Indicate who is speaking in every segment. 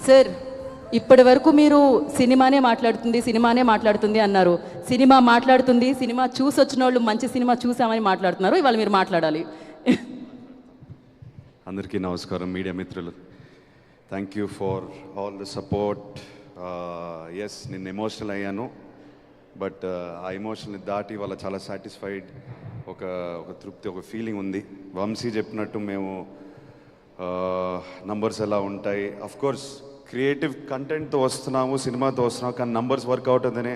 Speaker 1: Sir, ఇప్పటి వరకు మీరు సినిమానే మాట్లాడుతుంది అన్నారు. సినిమా మాట్లాడుతుంది, సినిమా చూసి వచ్చిన వాళ్ళు మంచి సినిమా చూసామని మాట్లాడుతున్నారు. ఇవాళ మీరు మాట్లాడాలి.
Speaker 2: అందరికీ నమస్కారం, మీడియా మిత్రులు. Thank you for all the support. Yes, నేను ఎమోషనల్ అయ్యాను, బట్ ఆ ఎమోషన్ని దాటి వాళ్ళ చాలా సాటిస్ఫైడ్, ఒక తృప్తి, ఒక ఫీలింగ్ ఉంది. వంశీ చెప్పినట్టు మేము నంబర్స్ ఎలా ఉంటాయి, అఫ్కోర్స్ క్రియేటివ్ కంటెంట్తో వస్తున్నాము, సినిమాతో వస్తున్నాము, కానీ నంబర్స్ వర్కౌట్ అవుతుందనే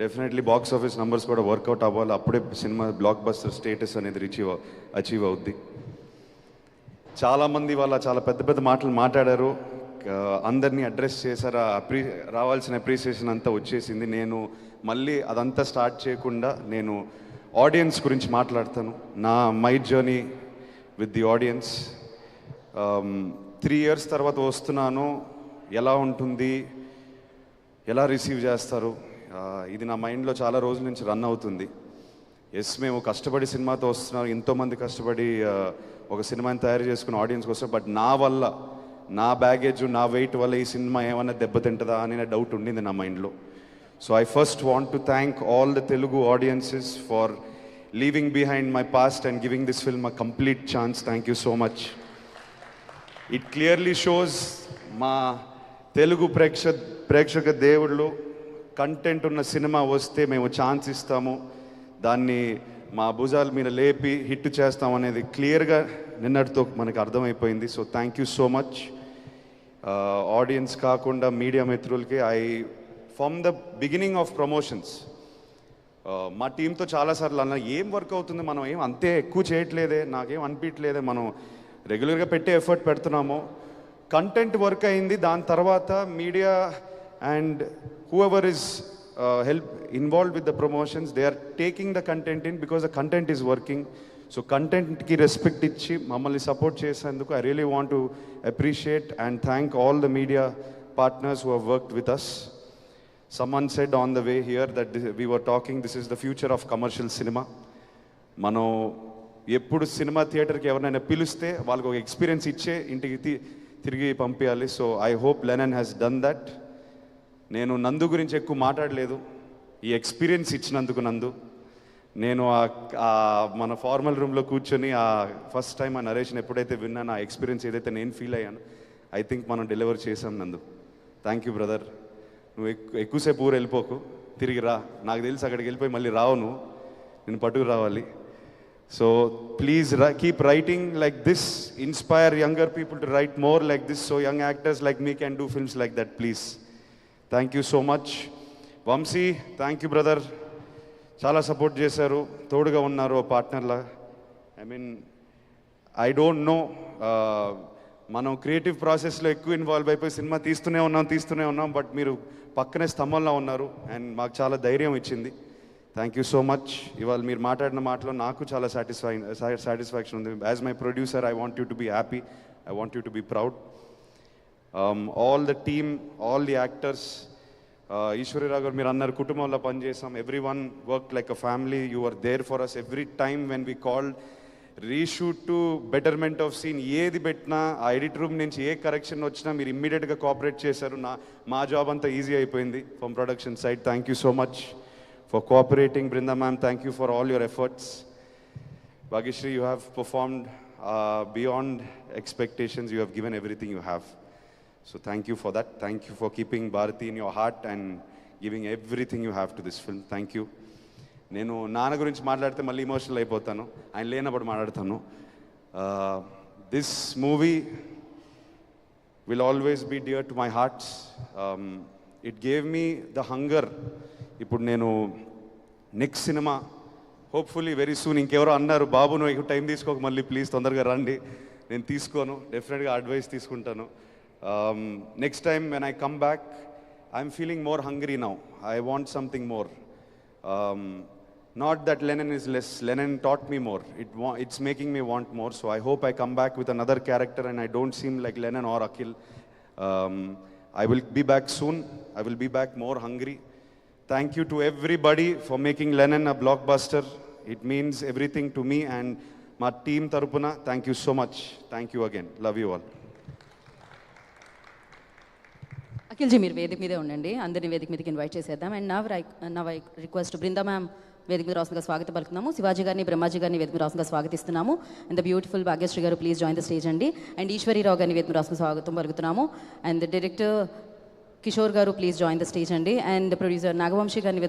Speaker 2: డెఫినెట్లీ బాక్స్ ఆఫీస్ నంబర్స్ కూడా వర్కౌట్ అవ్వాలి. అప్పుడే సినిమా బ్లాక్ బస్టర్ స్టేటస్ అనేది అచీవ్ అవుద్ది. చాలామంది వాళ్ళ చాలా పెద్ద పెద్ద మాటలు మాట్లాడారు, అందరినీ అడ్రస్ చేశారు. రావాల్సిన అప్రిసియేషన్ అంతా వచ్చేసింది. నేను మళ్ళీ అదంతా స్టార్ట్ చేయకుండా నేను ఆడియన్స్ గురించి మాట్లాడతాను. My journey with the audience. 3 years తర్వాత వస్తున్నాను, ఎలా ఉంటుంది, ఎలా రిసీవ్ చేస్తారు, ఇది నా మైండ్లో చాలా రోజుల నుంచి రన్ అవుతుంది. ఎస్, మేము కష్టపడి సినిమాతో వస్తున్నాం, ఎంతోమంది కష్టపడి ఒక సినిమాని తయారు చేసుకుని ఆడియన్స్కి వస్తాం. బట్ నా వల్ల, నా బ్యాగేజ్, నా వెయిట్ వల్ల ఈ సినిమా ఏమైనా దెబ్బతింటుందా అనే డౌట్ ఉండింది నా మైండ్లో. So I first want to thank all the Telugu audiences for leaving behind my past and giving this film a complete chance. Thank you so much. It clearly shows మా తెలుగు ప్రేక్షక దేవుళ్ళు, కంటెంట్ ఉన్న cinema వస్తే మేము chance ఇస్తాము, దాన్ని మా భుజాల మీద లేపి హిట్ చేస్తాం అనేది క్లియర్గా నిన్నటితో మనకు అర్థమైపోయింది. So thank you so much. Audience కాకుండా మీడియా మిత్రులకి, from the beginning of promotions మా టీంతో చాలాసార్లు అన్న, ఏం వర్క్ అవుతుంది, మనం ఏం అంతే ఎక్కువ చేయట్లేదే, నాకేం అనిపించలేదే, మనం రెగ్యులర్గా పెట్టే ఎఫర్ట్ పెడుతున్నాము, కంటెంట్ వర్క్ అయింది. దాని తర్వాత media and whoever is involved with the promotions, they are taking the content in because the content is working. So content ki respect ichi mammalni support chesanduku I really want to appreciate and thank all the media partners who have worked with us. Someone said on the way here that we were talking, this is the future of commercial cinema. మనం ఎప్పుడు cinema థియేటర్కి ఎవరైనా పిలిస్తే వాళ్ళకి ఒక experience ఇచ్చే ఇంటికి తిరిగి పంపించాలి. So I hope Lennon has done that. నేను నందు గురించి ఎక్కువ మాట్లాడలేదు, ఈ ఎక్స్పీరియన్స్ ఇచ్చినందుకు నందు. నేను మన ఫార్మల్ రూమ్లో కూర్చొని ఫస్ట్ టైం ఆ నరేషన్ ఎప్పుడైతే విన్నాను, ఆ ఎక్స్పీరియన్స్ ఏదైతే నేను ఫీల్ అయ్యాను, ఐ థింక్ మనం డెలివర్ చేసాం నందు. Thank you brother. నువ్వు ఎక్కువసేపు ఊరు వెళ్ళిపోకు, తిరిగి రా. నాకు తెలిసి అక్కడికి వెళ్ళిపోయి మళ్ళీ రావు, నేను పట్టుకు రావాలి. So please keep writing like this, inspire younger people to write more like this, so young actors like me can do films like that, please. Thank you so much. Vamshi, thank you brother. చాలా support చేశారు, తోడుగా ఉన్నారు పార్ట్నర్లా. I mean I don't know, మనం creative ప్రాసెస్లో ఎక్కువ involve అయిపోయి cinema తీస్తూనే ఉన్నాం, బట్ మీరు పక్కనే స్తంభంలో ఉన్నారు అండ్ మాకు చాలా ధైర్యం ఇచ్చింది. Thank you so much. ఇవాళ మీరు మాట్లాడిన మాటలో నాకు చాలా సాటిస్ఫాక్షన్ ఉంది. As my producer I want you to be happy, I want you to be proud. All the team, all the actors, Eshwari Rao గారు మీరు అన్నారు కుటుంబంలో పనిచేసాం, every one work like a family. You are there for us every time when we called, reshoot to betterment of scene, ఏది పెట్టినా ఆ edit room నుంచి ఏ correction వచ్చినా మీరు ఇమ్మీడియట్గా కోఆపరేట్ చేశారు. మా జాబ్ అంతా ఈజీ అయిపోయింది from production side. Thank you so much for cooperating. Brinda ma'am, thank you for all your efforts. Bhagishri, you have performed beyond expectations. You have given everything you have. So thank you for that. Thank you for keeping Bharati in your heart and giving everything you have to this film. Thank you. నేను నాన్న గురించి మాట్లాడితే మళ్ళీ emotional అయిపోతాను, ఆయన లేనప్పుడు మాట్లాడతాను. This movie will always be dear to my heart. It gave me the hunger. ఇప్పుడు నేను next cinema hopefully very soon, ఇంకెవరో అన్నారు బాబు నువ్వు ఎక్కువ టైం తీసుకోక, మళ్ళీ ప్లీజ్ తొందరగా రండి. నేను తీసుకోను, డెఫినెట్గా అడ్వైస్ తీసుకుంటాను. Next time when I come back I'm feeling more hungry now. I want something more. Not that Lennon is less, Lennon taught me more. It's making me want more. So I hope I come back with another character and I don't seem like Lennon or Akhil. I will be back soon. I will be back more hungry. Thank you to everybody for making Lennon a blockbuster. It means everything to me and my team tarupuna. Thank you so much. Thank you again. Love you all.
Speaker 1: నిఖిల్జీ మీరు వేదిక మీదే ఉండండి, అందరినీ వేదిక మీదకి invite చేసేద్దాం. And now I request Brinda ma'am వేదిక మీద రాసుగా స్వాగతం పలుకుతున్నాము. శివాజీ గారిని, బ్రహ్మాజీ గారిని వేదిక మీద రాసుగా స్వాగతిస్తున్నాము. అండ్ ద బ్యూటిఫుల్ భాగ్యశ్రీ గారు ప్లీజ్ జాయిన్ ద స్టేజ్ అండి. అండ్ ఈశ్వరీరావు గారిని వేదిక మీద రాసుగా స్వాగతం పలుకుతున్నాము. అండ్ ద డైరెక్టర్ కిషోర్ గారు ప్లీజ్ జాయిన్ ద స్టేజ్ అండి. అండ్ ప్రొడ్యూసర్ నాగవంశీ గారిని